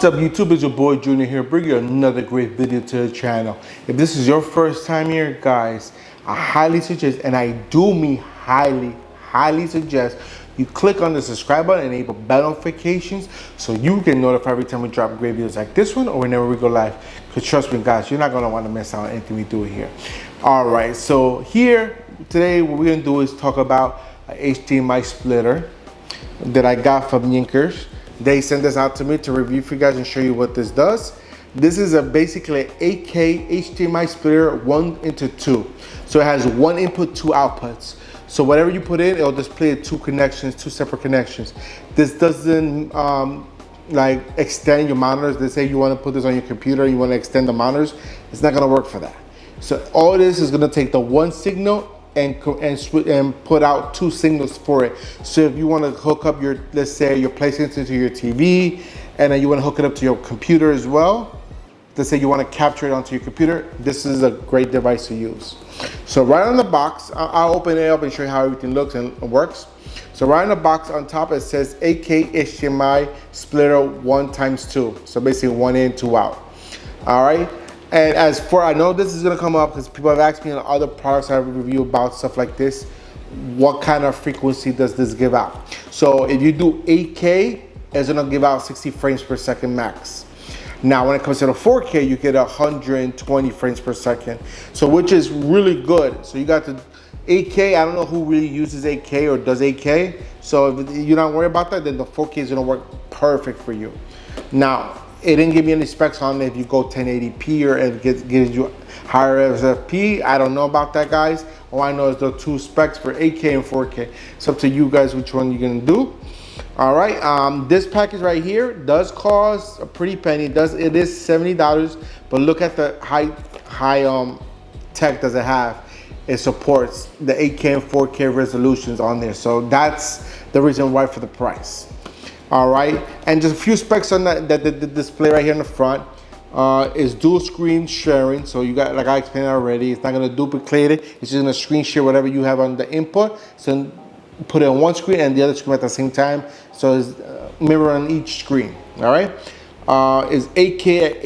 What's up YouTube, it's your boy Junior here, bringing you another great video to the channel. If this is your first time here, guys, I highly suggest, and I do mean highly suggest, you click on the subscribe button and enable bell notifications so you get notified every time we drop great videos like this one or whenever we go live. Because trust me guys, you're not going to want to miss out on anything we do here. Alright, so here, today what we're going to do is talk about a HDMI splitter that I got from Yinker. They sent this out to me to review for you guys and show you what this does. This is basically an 8K HDMI splitter 1:2. So it has one input, two outputs. So whatever you put in, it'll display two separate connections. This doesn't like extend your monitors. They say you want to put this on your computer, you want to extend the monitors. It's not going to work for that. So all this is going to take the one signal and put out two signals for it. So if you want to hook up your, let's say your PlayStation to your TV, and then you want to hook it up to your computer as well, let's say you want to capture it onto your computer, this is a great device to use. So right on the box, I'll open it up and show you how everything looks and works. So right on the box on top it says 8K HDMI splitter 1x2. So basically 1 in, 2 out. All right. And as for, I know this is gonna come up because people have asked me on other products I review about stuff like this, what kind of frequency does this give out? So if you do 8K, it's gonna give out 60 frames per second max. Now when it comes to the 4K, you get 120 frames per second. So which is really good. So you got the 8K, I don't know who really uses 8K or does 8K. So if you're not worried about that, then the 4K is gonna work perfect for you. Now, it didn't give me any specs on if you go 1080p or if it gives you higher SFP. I don't know about that, guys. All I know is the two specs for 8K and 4K. It's up to you guys which one you're gonna do. All right, this package right here does cost a pretty penny. It is $70, but look at the high tech does it have. It supports the 8K and 4K resolutions on there. So that's the reason why for the price. All right, and just a few specs on that the display right here in the front is dual screen sharing. So you got, like I explained already, it's not gonna duplicate it. It's just gonna screen share whatever you have on the input. So put it on one screen and the other screen at the same time. So it's mirror on each screen. All right, is 8K at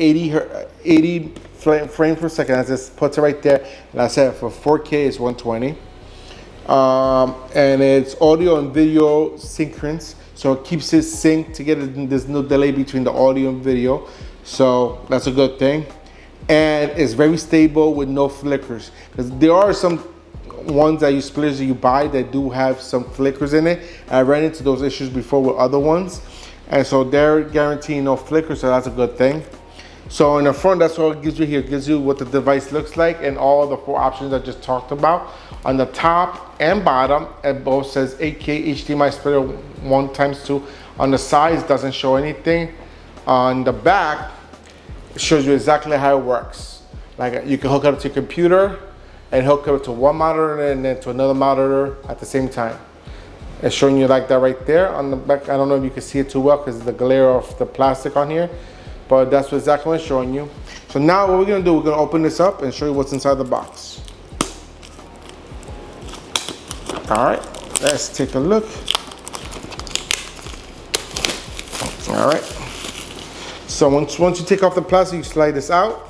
80 frames per second. That just puts it right there. And I said for 4K it's 120. And it's audio and video synchronous. So it keeps it synced to get it, there's no delay between the audio and video. So that's a good thing. And it's very stable with no flickers. Because there are some ones that you splitters that you buy that do have some flickers in it. I ran into those issues before with other ones. And so they're guaranteeing no flickers, so that's a good thing. So in the front, that's what it gives you here. It gives you what the device looks like and all the 4 options I just talked about. On the top and bottom, it both says 8K HDMI splitter 1x2. On the sides, doesn't show anything. On the back, it shows you exactly how it works. Like you can hook it up to your computer and hook it up to one monitor and then to another monitor at the same time. It's showing you like that right there. On the back, I don't know if you can see it too well because of the glare of the plastic on here. But that's exactly what it's showing you. So now what we're gonna do, we're gonna open this up and show you what's inside the box. All right, let's take a look. All right. So once you take off the plastic, you slide this out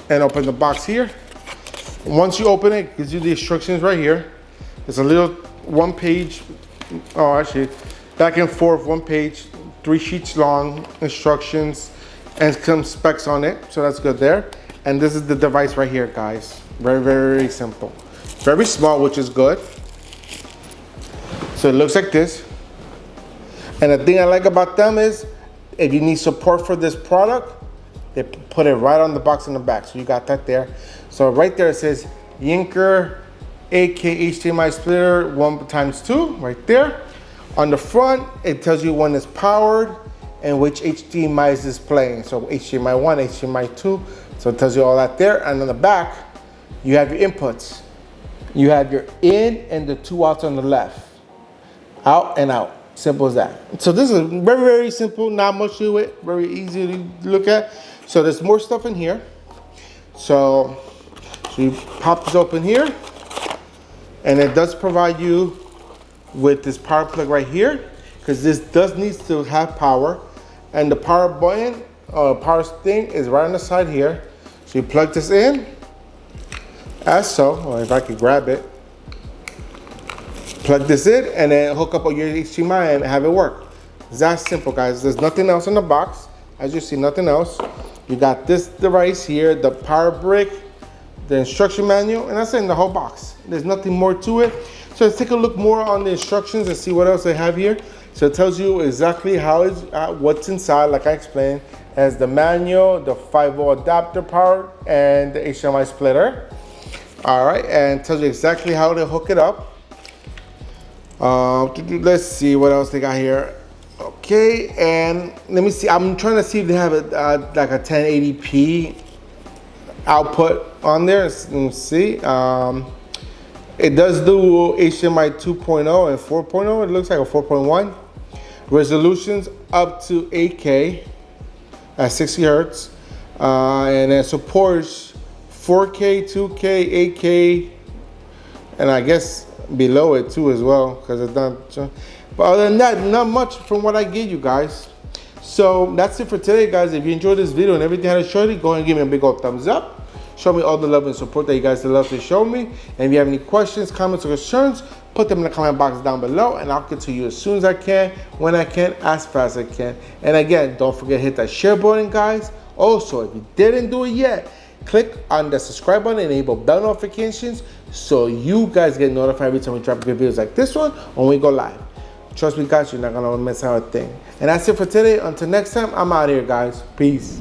and open the box here. Once you open it, it gives you the instructions right here. It's a little 1 page, oh actually, back and forth 1 page, 3 sheets long instructions and some specs on it. So that's good there. And this is the device right here, guys. Very simple. Very small, which is good. So it looks like this. And the thing I like about them is if you need support for this product, they put it right on the box in the back. So you got that there. So right there it says Yinker 8K HDMI splitter 1x2 right there. On the front, it tells you when it's powered and which HDMI is displaying. So HDMI 1, HDMI 2. So it tells you all that there. And on the back, you have your inputs. You have your in and the 2 outs on the left. Out and out. Simple as that. So this is very simple, not much to it. Very easy to look at. So there's more stuff in here. So you pop this open here. And it does provide you with this power plug right here, because this does need to have power. And the power button, power thing is right on the side here. So you plug this in, as so, or if I could grab it. Plug this in and then hook up your HDMI and have it work. It's that simple, guys. There's nothing else in the box. As you see, nothing else. You got this device here, the power brick, the instruction manual, and that's in the whole box. There's nothing more to it. So let's take a look more on the instructions and see what else they have here. So it tells you exactly how it's, what's inside, like I explained, as the manual, the 5-volt adapter power, and the HDMI splitter. All right, and it tells you exactly how to hook it up. Let's see what else they got here. Okay, and let me see. I'm trying to see if they have like a 1080p output on there. Let me see. It does do HDMI 2.0 and 4.0. It looks like a 4.1. Resolutions up to 8K at 60 hertz, and it supports 4K, 2K, 8K, and I guess below it too as well, because it's not. But other than that, not much from what I gave you guys. So that's it for today, guys. If you enjoyed this video and everything I had to show you, go ahead and give me a big old thumbs up. Show me all the love and support that you guys love to show me. And if you have any questions, comments, or concerns, put them in the comment box down below, and I'll get to you as soon as I can, when I can, as fast as I can. And again, don't forget to hit that share button, guys. Also, if you didn't do it yet, click on the subscribe button and enable bell notifications so you guys get notified every time we drop good videos like this one when we go live. Trust me, guys, you're not gonna miss out a thing. And that's it for today. Until next time, I'm out here, guys. Peace.